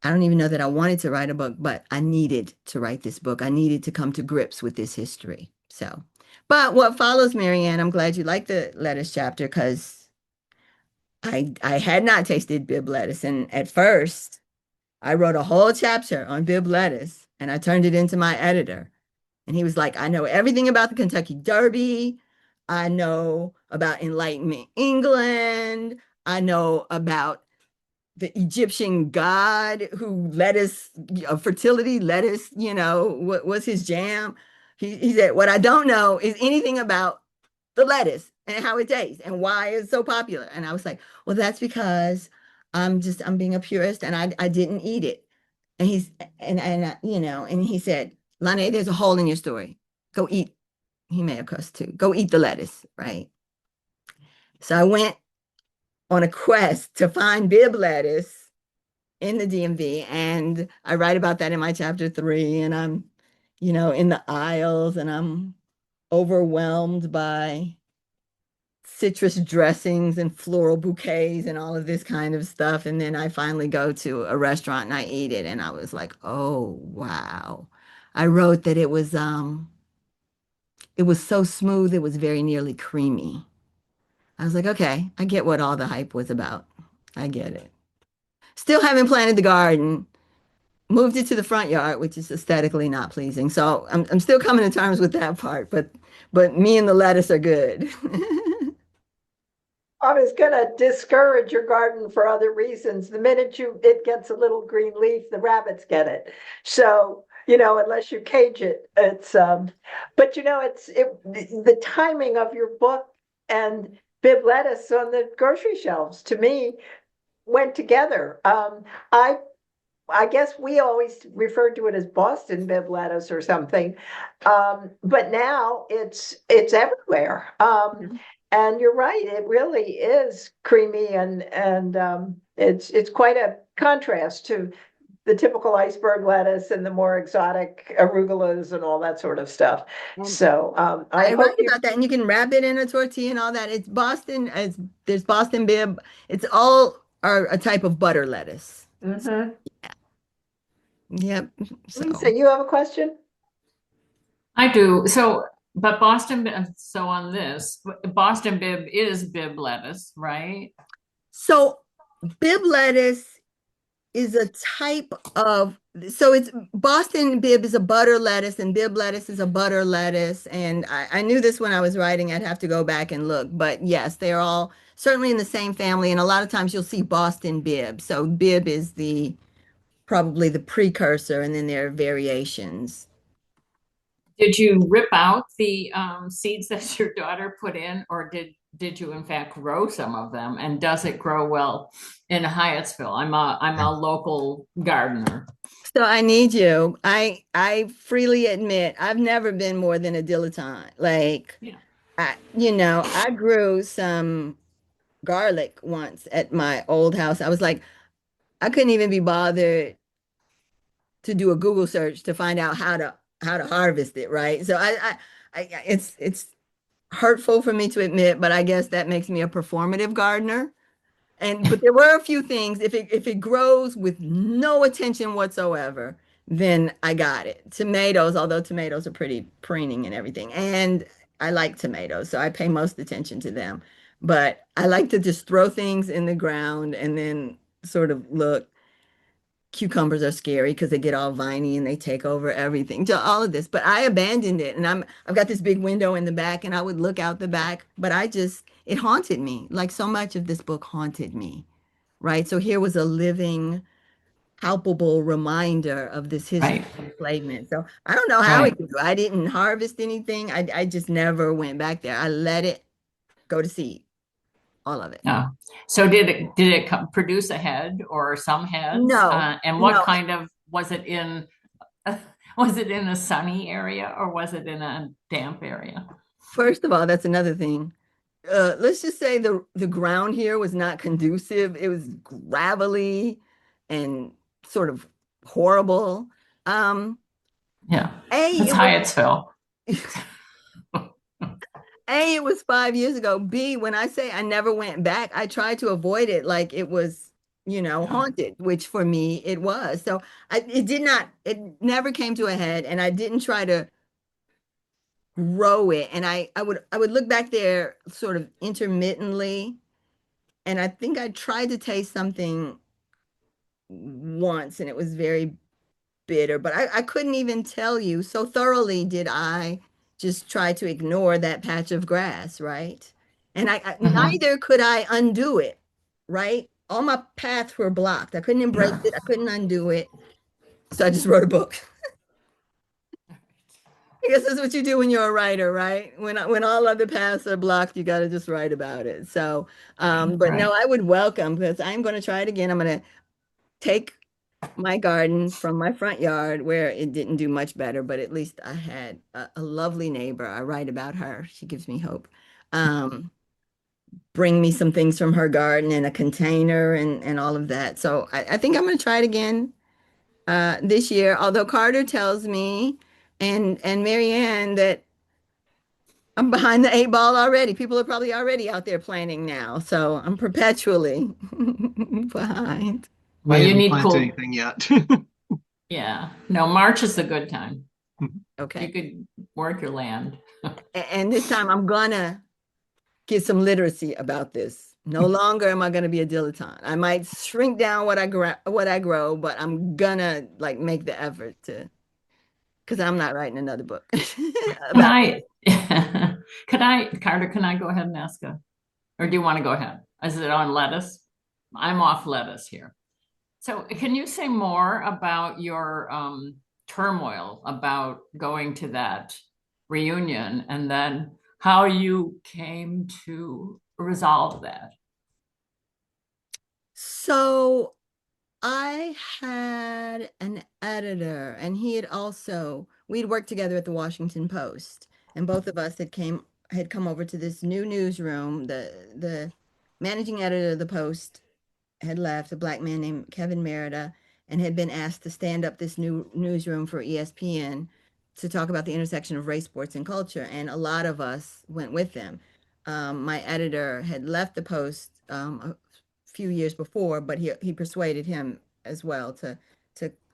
I don't even know that I wanted to write a book, but I needed to write this book. I needed to come to grips with this history. So, but what follows, Marianne, I'm glad you liked the lettuce chapter, because I had not tasted Bibb lettuce. And at first, I wrote a whole chapter on Bibb lettuce, and I turned it into my editor. And he was like, I know everything about the Kentucky Derby. I know about Enlightenment England. I know about the Egyptian god who let us, fertility, let us, what was his jam? He said, what I don't know is anything about the lettuce and how it tastes and why it's so popular. And I was like, well, that's because I'm being a purist and I didn't eat it. And and he said, Lonnae, there's a hole in your story. Go eat. He may have cussed too. Go eat the lettuce, right? So I went on a quest to find Bibb lettuce in the DMV, and I write about that in my chapter 3. And I'm, in the aisles, and I'm overwhelmed by citrus dressings and floral bouquets and all of this kind of stuff. And then I finally go to a restaurant and I eat it, and I was like, oh wow. I wrote that it was so smooth, it was very nearly creamy. I was like, okay, I get what all the hype was about. I get it. Still haven't planted the garden, moved it to the front yard, which is aesthetically not pleasing. So I'm still coming to terms with that part, but me and the lettuce are good. I was gonna discourage your garden for other reasons. The minute it gets a little green leaf, the rabbits get it. So, unless you cage it, but the timing of your book and Bibb lettuce on the grocery shelves to me went together. I guess we always referred to it as Boston Bibb lettuce or something. But now it's everywhere. And you're right, it really is creamy and it's quite a contrast to the typical iceberg lettuce and the more exotic arugulas and all that sort of stuff. And So I I hope write about that, and you can wrap it in a tortilla and all that. It's Boston, there's Boston Bibb. It's all are a type of butter lettuce. Mhm. Yep. Lisa, So you have a question? I do. But so on this, Boston Bibb is Bibb lettuce, right? so Bibb lettuce is a type of, so it's Boston Bibb is a butter lettuce and Bibb lettuce is a butter lettuce. And I knew this when I was writing. I'd have to go back and look, but yes, they're all certainly in the same family. And a lot of times you'll see Boston Bibb. So Bibb is probably the precursor, and then there are variations. Did you rip out the seeds that your daughter put in, or did you in fact grow some of them? And does it grow well in Hyattsville? I'm a local gardener. So I need you. I freely admit I've never been more than a dilettante. Like Yeah. I grew some garlic once at my old house. I was like, I couldn't even be bothered to do a Google search to find out how to harvest it, right? So it's hurtful for me to admit, but I guess that makes me a performative gardener. But there were a few things. If it grows with no attention whatsoever, then I got it. Tomatoes, although tomatoes are pretty preening and everything. And I like tomatoes, so I pay most attention to them. But I like to just throw things in the ground and then sort of look. Cucumbers are scary because they get all viney and they take over everything. So all of this, but I abandoned it, and I've got this big window in the back, and I would look out the back, but it haunted me. Like so much of this book haunted me, right? So here was a living, palpable reminder of this history Right. of enslavement. So I don't know how it Right. grew. I didn't harvest anything. I just never went back there. I let it go to seed, all of it. Yeah. So did it produce a head or some heads? No, And what no. kind of was it in? Was it in a sunny area or was it in a damp area? First of all, that's another thing. Let's just say the ground here was not conducive. It was gravelly and sort of horrible. Um, Yeah, A, that's it was Hyattsville. A, it was 5 years ago. B, when I say I never went back, I tried to avoid it like it was, Yeah. haunted, which for me it was. So it never came to a head, and I didn't try to grow it. And I would look back there sort of intermittently, and I think I tried to taste something once, and it was very bitter, but I couldn't even tell you. So thoroughly did I just try to ignore that patch of grass, right? And Uh-huh. neither could I undo it, right? All my paths were blocked. I couldn't embrace it. I couldn't undo it. So I just wrote a book. I guess that's what you do when you're a writer, right? When all other paths are blocked, you got to just write about it. So, but no, Right. I would welcome because I'm going to try it again. I'm going to take my garden from my front yard where it didn't do much better, but at least I had a lovely neighbor. I write about her. She gives me hope. Um, Bring me some things from her garden in a container and all of that. So I think I'm going to try it again this year. Although Carter tells me and Marianne that I'm behind the eight ball already. People are probably already out there planting now. So I'm perpetually behind. Well, We you haven't need planted cool. anything yet. Yeah. No, March is a good time. You Okay. could work your land. And this time I'm gonna get some literacy about this. No longer am I gonna be a dilettante. I might shrink down what I grow, but I'm gonna like make the effort to because I'm not writing another book Can about I, Carter, can I go ahead and ask or do you want to go ahead? Is it on lettuce? I'm off lettuce here. So can you say more about your turmoil about going to that reunion and then how you came to resolve that? so I had an editor, and he had also we'd worked together at the Washington Post, and both of us had come over to this new newsroom. The managing editor of the Post had left, a black man named Kevin Merida, and had been asked to stand up this new newsroom for ESPN to talk about the intersection of race, sports, and culture. And a lot of us went with them. My editor had left the Post a few years before, but he persuaded him as well to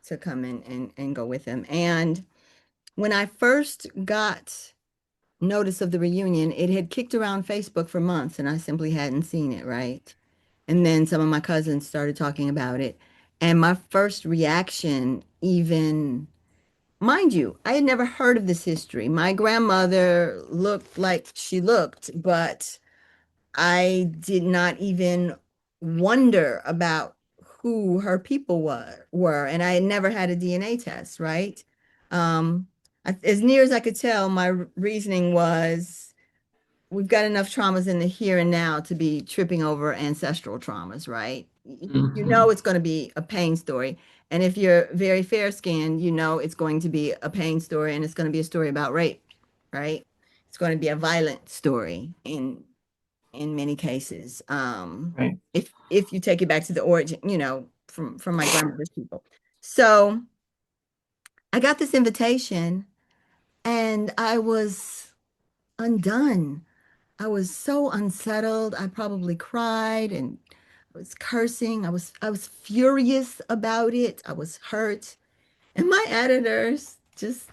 to come in and go with him. And when I first got notice of the reunion, it had kicked around Facebook for months, and I simply hadn't seen it, right? And then some of my cousins started talking about it. And my first reaction, even, mind you, I had never heard of this history. My grandmother looked like she looked, but I did not even wonder about who her people were. And I had never had a DNA test, right? Um, as near as I could tell, my reasoning was we've got enough traumas in the here and now to be tripping over ancestral traumas, right? You know Mhm. it's going to be a pain story. And if you're very fair skinned, you know it's going to be a pain story and it's going to be a story about rape, right? It's going to be a violent story in many cases. Right. If you take it back to the origin, from my grandmother's people. So I got this invitation and I was undone. I was so unsettled. I probably cried and I was cursing. I was furious about it. I was hurt. And my editor's just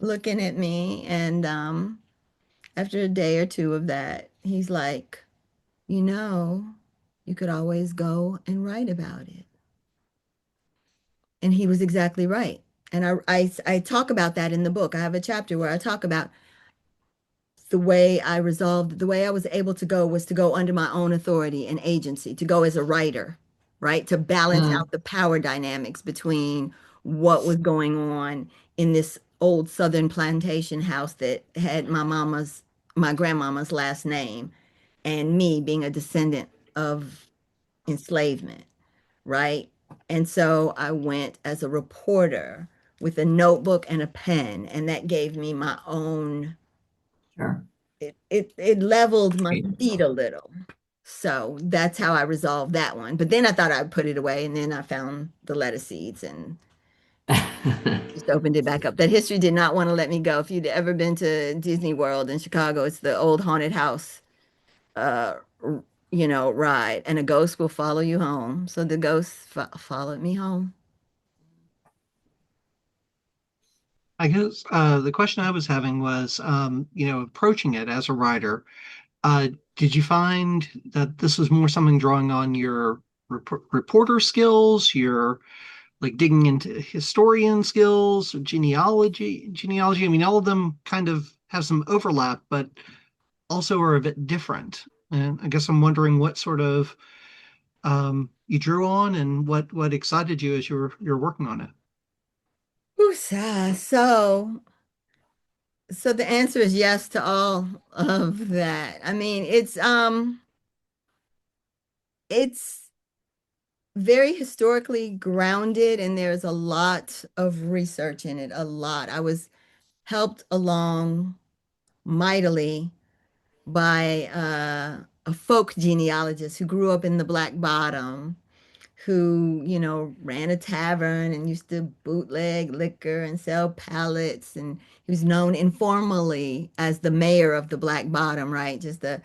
looking at me and after a day or two of that, he's like, "You know, you could always go and write about it." And he was exactly right. And I talk about that in the book. I have a chapter where I talk about the way I was able to go was to go under my own authority and agency, to go as a writer, right? To balance Mm. out the power dynamics between what was going on in this old Southern plantation house that had my grandmama's last name, and me being a descendant of enslavement, right? And so I went as a reporter with a notebook and a pen, and that gave me my own Sure. it leveled my Great. feet a little. So that's how I resolved that one. But then I thought I'd put it away, and then I found the lettuce seeds and just opened it back up. That history did not want to let me go. If you'd ever been to Disney World in Chicago, it's the old haunted house, uh, ride, and a ghost will follow you home. So the ghost followed me home. I guess the question I was having was, approaching it as a writer, did you find that this was more something drawing on your reporter skills, your like digging into historian skills, genealogy. I mean, all of them kind of have some overlap, but also are a bit different. And I guess I'm wondering what sort of you drew on and what excited you as you're working on it. Woosah. So the answer is yes to all of that. I mean, it's very historically grounded and there's a lot of research in it, a lot. I was helped along mightily by a folk genealogist who grew up in the Black Bottom, who, ran a tavern and used to bootleg liquor and sell pallets. And he was known informally as the mayor of the Black Bottom, right? Just a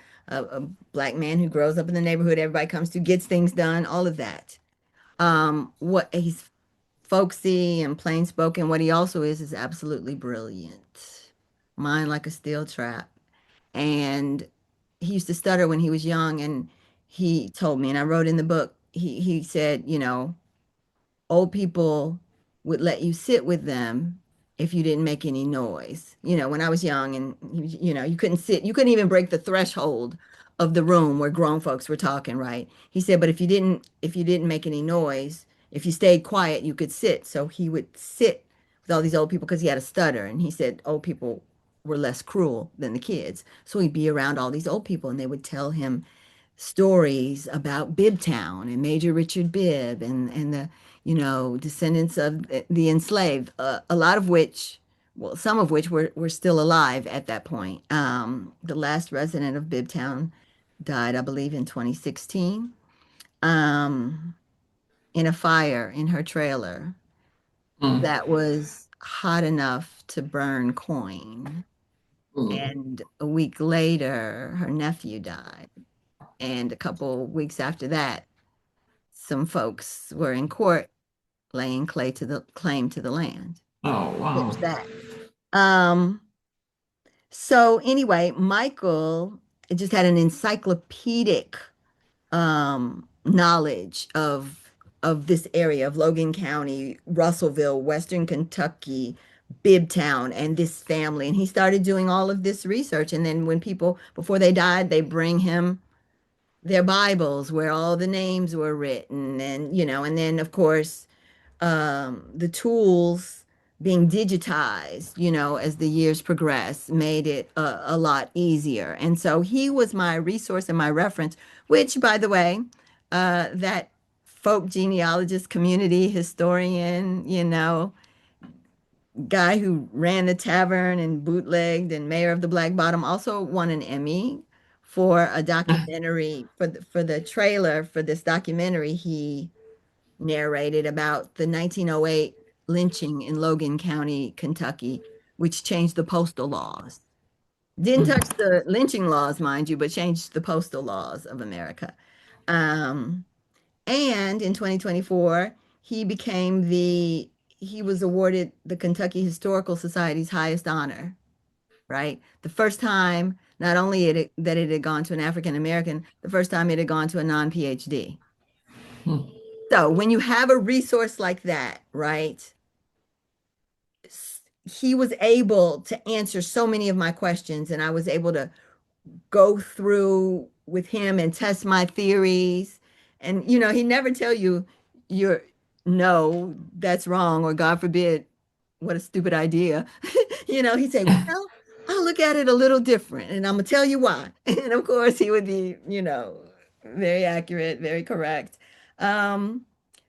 black man who grows up in the neighborhood, everybody comes to, gets things done, all of that. What he's folksy and plain spoken. What he also is absolutely brilliant. Mind like a steel trap. And he used to stutter when he was young, and he told me, and I wrote in the book, he said, old people would let you sit with them if you didn't make any noise. When I was young and you couldn't sit, you couldn't even break the threshold of the room where grown folks were talking, right? He said, but if you didn't make any noise, if you stayed quiet, you could sit. So he would sit with all these old people because he had a stutter, and he said old people were less cruel than the kids. So he'd be around all these old people and they would tell him stories about Bibb Town and Major Richard Bibb and the, descendants of the enslaved, a lot of which, well, some of which were still alive at that point. The last resident of Bibb Town died, I believe, in 2016, um, in a fire in her trailer Mm, that was hot enough to burn coin. mm. And a week later, her nephew died. And a couple weeks after that, some folks were in court laying claim to the land. Oh, wow. There's that. Um, so anyway, Michael just had an encyclopedic knowledge of this area of Logan County, Russellville, Western Kentucky, Bibbtown, and this family. And he started doing all of this research. And then when people, before they died, they bring him their Bibles where all the names were written. And then of course, the tools being digitized, as the years progress, made it a lot easier. And so he was my resource and my reference, which, by the way, that folk genealogist, community historian, guy who ran the tavern and bootlegged and mayor of the Black Bottom also won an Emmy for a documentary for the trailer for this documentary he narrated about the 1908 lynching in Logan County, Kentucky, which changed the postal laws. Didn't touch the lynching laws, mind you, but changed the postal laws of America. Um, and in 2024, he was awarded the Kentucky Historical Society's highest honor, right? The first time, not only that it had gone to an African American, the first time it had gone to a non-PhD. Hmm. So when you have a resource like that, right? He was able to answer so many of my questions, and I was able to go through with him and test my theories. And he never tell you you're no, that's wrong, or God forbid, what a stupid idea. He'd say, well, I'll look at it a little different and I'm gonna tell you why. And of course he would be, very accurate, very correct. Um,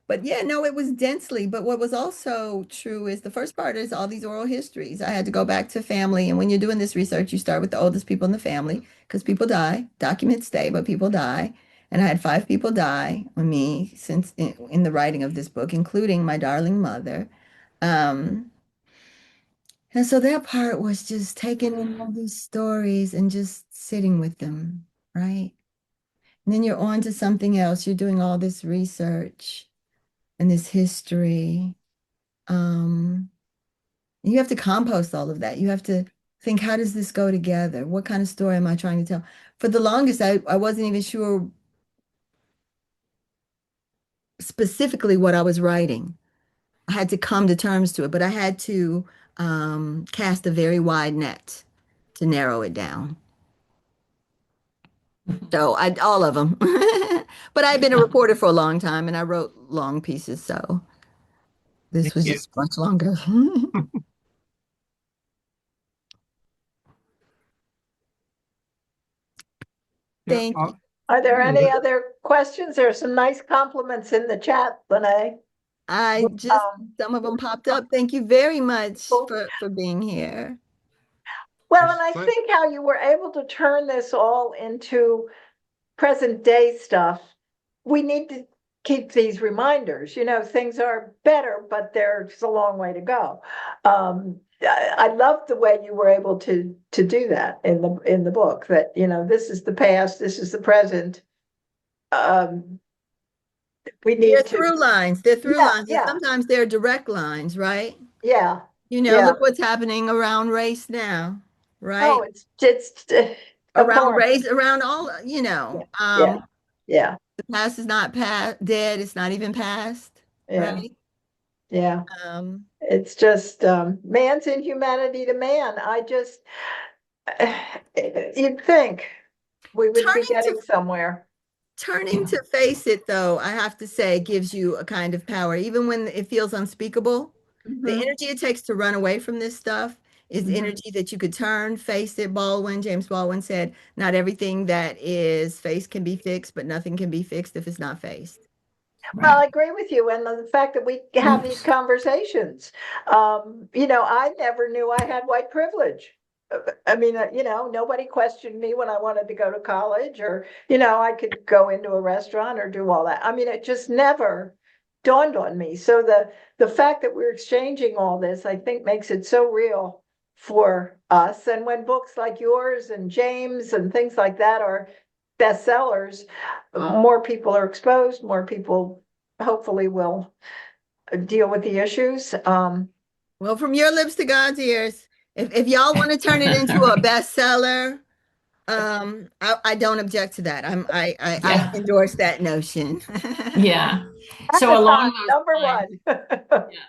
but yeah, no, it was densely. But what was also true is the first part is all these oral histories. I had to go back to family. And when you're doing this research, you start with the oldest people in the family because people die. Documents stay, but people die. And I had 5 people die on me since in the writing of this book, including my darling mother. Um, and so that part was just taking in all these stories and just sitting with them, right? And then you're on to something else. You're doing all this research and this history. Um, you have to compost all of that. You have to think, how does this go together? What kind of story am I trying to tell? For the longest, I wasn't even sure specifically what I was writing. I had to come to terms to it, but I had to cast a very wide net to narrow it down. So all of them. But I've been a reporter for a long time and I wrote long pieces, so this Thank was you. just much longer. Yeah, Thank you. Are there yeah, any other questions? There are some nice compliments in the chat, Lonnae. I just Um, some of them popped up. Thank you very much well, for being here. and I think how you were able to turn this all into present day stuff. We need to keep these reminders, things are better, but there's a long way to go. I love the way you were able to do that in the book, that, this is the past, this is the present. We They're need to, through lines. They're through yeah, lines. And yeah, sometimes they're direct lines, right? yeah, yeah. Look what's happening around race now, Oh, right? it's Around abhorrent. race, around all, Yeah, yeah, yeah, the past is not past, dead. It's not even past, yeah, right? yeah. Um, It's just man's inhumanity to man. You'd think we would be turning to getting somewhere. turning to face it, though, I have to say, gives you a kind of power, even when it feels unspeakable. The Mhm, energy it takes to run away from this stuff is mhm. energy that you could turn, face it. James Baldwin said, not everything that is faced can be fixed, but nothing can be fixed if it's not faced. Well, Right. I agree with you. And the fact that we have these conversations, I never knew I had white privilege. I mean, nobody questioned me when I wanted to go to college, or, I could go into a restaurant or do all that. I mean, it just never dawned on me. So the fact that we're exchanging all this, I think, makes it so real for us. And when books like yours and James and things like that are bestsellers, more people are exposed, more people hopefully will deal with the issues. Well, from your lips to God's ears, if y'all want to turn it into a bestseller, I don't object to that. I Yeah. endorse that notion. Yeah. So Amazon, along those number lines, one. yeah,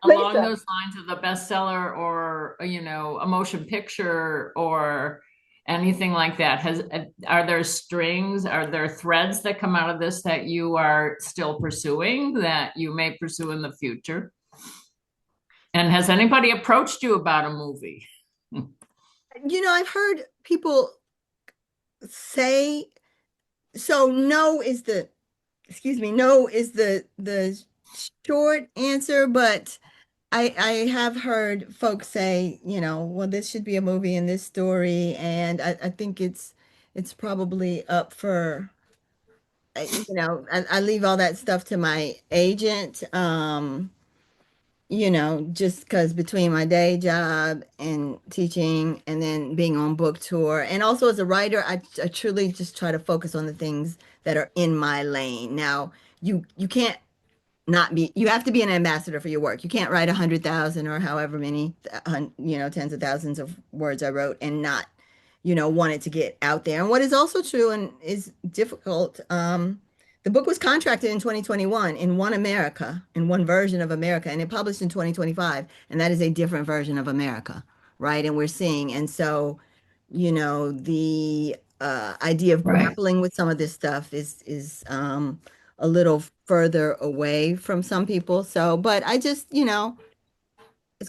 along Lisa, those lines of the bestseller or, a motion picture or anything like that, are there strings, are there threads that come out of this that you are still pursuing that you may pursue in the future? And has anybody approached you about a movie? I've heard people say, so no is the, excuse me, no is the short answer, but I have heard folks say, well, this should be a movie in this story, and I think it's probably up for, I leave all that stuff to my agent. Just because between my day job and teaching and then being on book tour and also as a writer, I truly just try to focus on the things that are in my lane. Now, you can't not be, you have to be an ambassador for your work. You can't write 100,000 or however many, tens of thousands of words I wrote and not, want it to get out there. And what is also true and is difficult, the book was contracted in 2021 in One America, in one version of America, and it published in 2025, and that is a different version of America, right? And we're seeing, and so, the idea of Right. grappling with some of this stuff is a little further away from some people. So, but I just, it's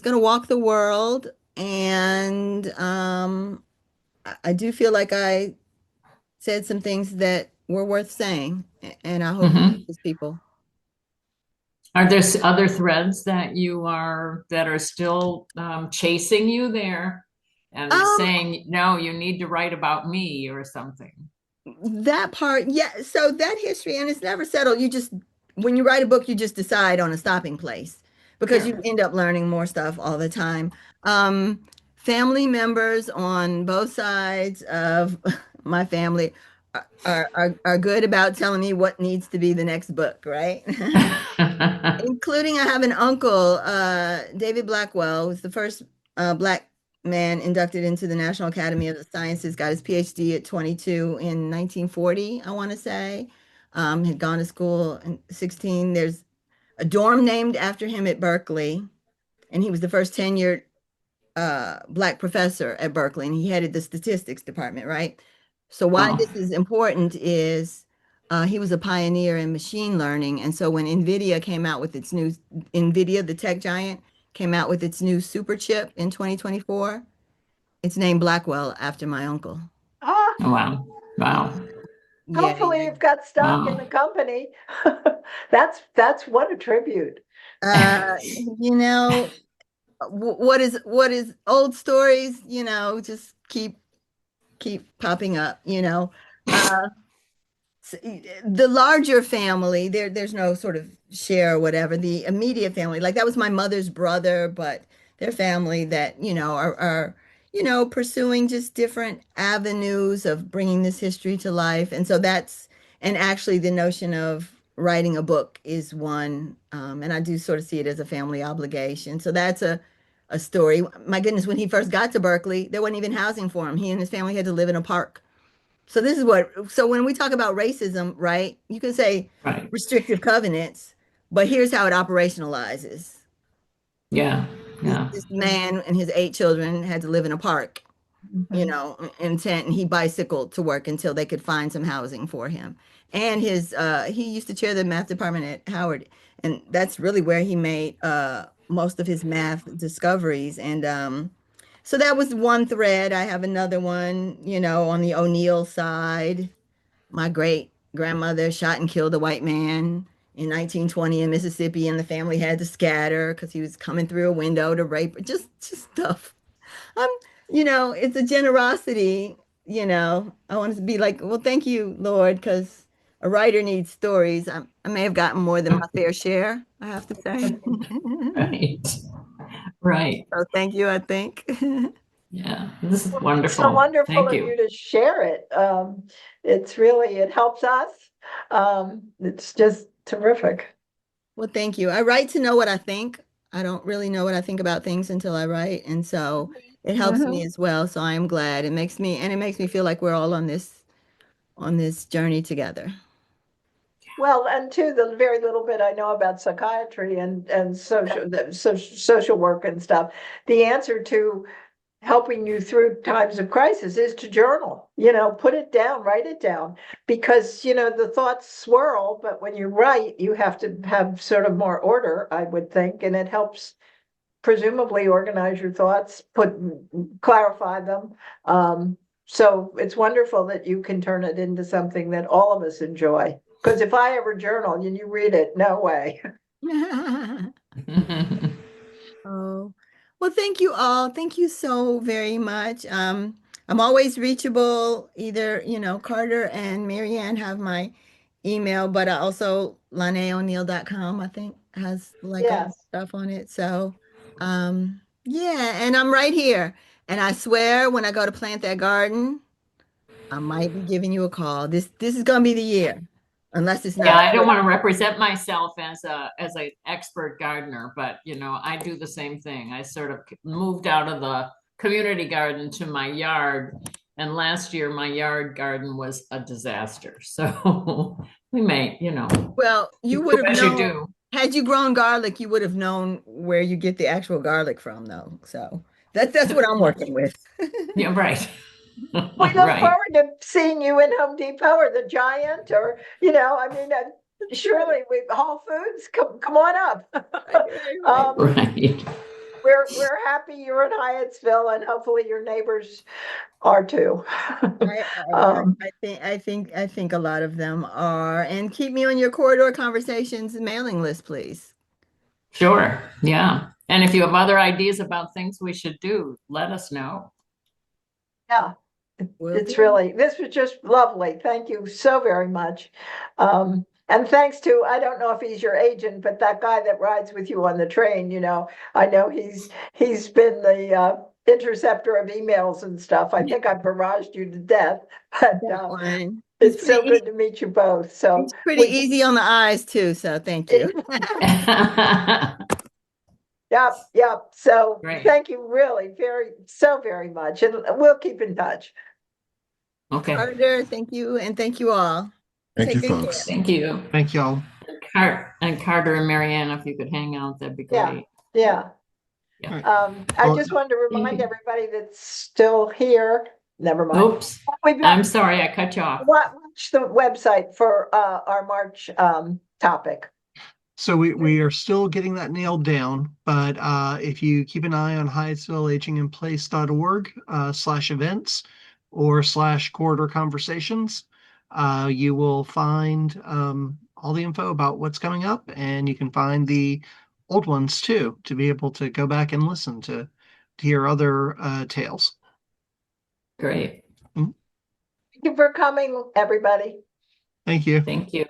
going to walk the world, and I do feel like I said some things that were worth saying, and I hope it Mhm. reaches people. Are there other threads that are still chasing you there and Um, saying, no, you need to write about me or something? that part, yeah. So that history, and it's never settled. When you write a book, you just decide on a stopping place because you Sure. end up learning more stuff all the time. Um, Family members on both sides of my family are good about telling me what needs to be the next book, right? Including I have an uncle, David Blackwell, who's the first Black man inducted into the National Academy of the Sciences, got his PhD at 22 in 1940, I want to say. Had gone to school in 16. There's a dorm named after him at Berkeley, and he was the first tenured Black professor at Berkeley, and he headed the statistics department, right? So why Oh. this is important is he was a pioneer in machine learning. And so when NVIDIA came out with its new, NVIDIA, the tech giant, came out with its new super chip in 2024, it's named Blackwell after my uncle. Ah, Wow. Wow. Yeah, hopefully you've got stock in Wow. the company. That's what a tribute. you know, what is old stories, just keep popping up, the larger family, there's no sort of share or whatever. The immediate family, like that was my mother's brother, but their family that, are pursuing just different avenues of bringing this history to life. And so and actually the notion of writing a book is one, and I do sort of see it as a family obligation. So that's a story. My goodness, when he first got to Berkeley, there wasn't even housing for him. He and his family had to live in a park. So when we talk about racism, right, you can say Right. restrictive covenants, but here's how it operationalizes. Yeah. This, Yeah. this man and his 8 children had to live in a park, in tent, and he bicycled to work until they could find some housing for him. And he used to chair the math department at Howard, and that's really where he made most of his math discoveries. And so that was one thread. I have another one, on the O'Neal side. My great grandmother shot and killed a white man in 1920 in Mississippi, and the family had to scatter because he was coming through a window to rape her. Just stuff. Um, it's a generosity, I want to be like, well, thank you, Lord, because a writer needs stories. I may have gotten more than my fair share, I have to say. Right. Right. So thank you, I think. Yeah. This is Well, it's so wonderful. wonderful Thank of you. you to share it. It helps us. It's just terrific. Well, thank you. I write to know what I think. I don't really know what I think about things until I write. And so it helps me as well. So I am glad. It makes me feel like we're all on this journey together. Well, and too, the very little bit I know about psychiatry and social work and stuff, the answer to helping you through times of crisis is to journal. Put it down, write it down, because the thoughts swirl, but when you write, you have to have sort of more order, I would think, and it helps presumably organize your thoughts, clarify them. So it's wonderful that you can turn it into something that all of us enjoy. Because if I ever journal and you read it, no way. Oh, well, thank you all. Thank you so very much. I'm always reachable. Either, Carter and Marianne have my email, but I also LonnaeO'Neal.com, I think, has like all the Yes. stuff on it. So, yeah, and I'm right here. And I swear when I go to plant that garden, I might be giving you a call. This is gonna be the year, unless it's Yeah, not. I don't want to represent myself as an expert gardener, but I do the same thing. I sort of moved out of the community garden to my yard, and last year my yard garden was a disaster. So we may, Well, you do would have what you known, do. had you grown garlic, you would have known where you get the actual garlic from, though. So that's what I'm working with. Yeah, right. We look Right. forward to seeing you in Home Depot or the Giant, or surely we Whole Foods. Come on up. Right. Right. We're happy you're in Hyattsville, and hopefully your neighbors are too. I, Um, I think a lot of them are. And keep me on your corridor conversations mailing list, please. Sure. Yeah. And if you have other ideas about things we should do, let us know. yeah, Will this do. was just lovely. Thank you so very much. And thanks to, I don't know if he's your agent, but that guy that rides with you on the train, I know he's been the interceptor of emails and stuff. I think I barraged you to death, but Fine. it's so good to meet you both. So It's pretty easy on the eyes too, so thank you. Yep. So Great. thank you really so very much. And we'll keep in touch. Okay. Carter, thank you, and thank you all. Thank Take you, good care. folks. Thank you. Thank y'all. Carter and Marianne, if you could hang out, that'd be Yeah. great. Yeah. Right. I Well, just wanted to remind everybody that's still here, never mind. Oops, We've I'm got, sorry, I cut you off. watch the website for our March topic. So we are still getting that nailed down, but if you keep an eye on HyattsvilleAgingInPlace.org /events or /corridor conversations, you will find all the info about what's coming up, and you can find the old ones too to be able to go back and listen to hear other tales. Great. Thank you for coming, everybody. Thank you. Thank you.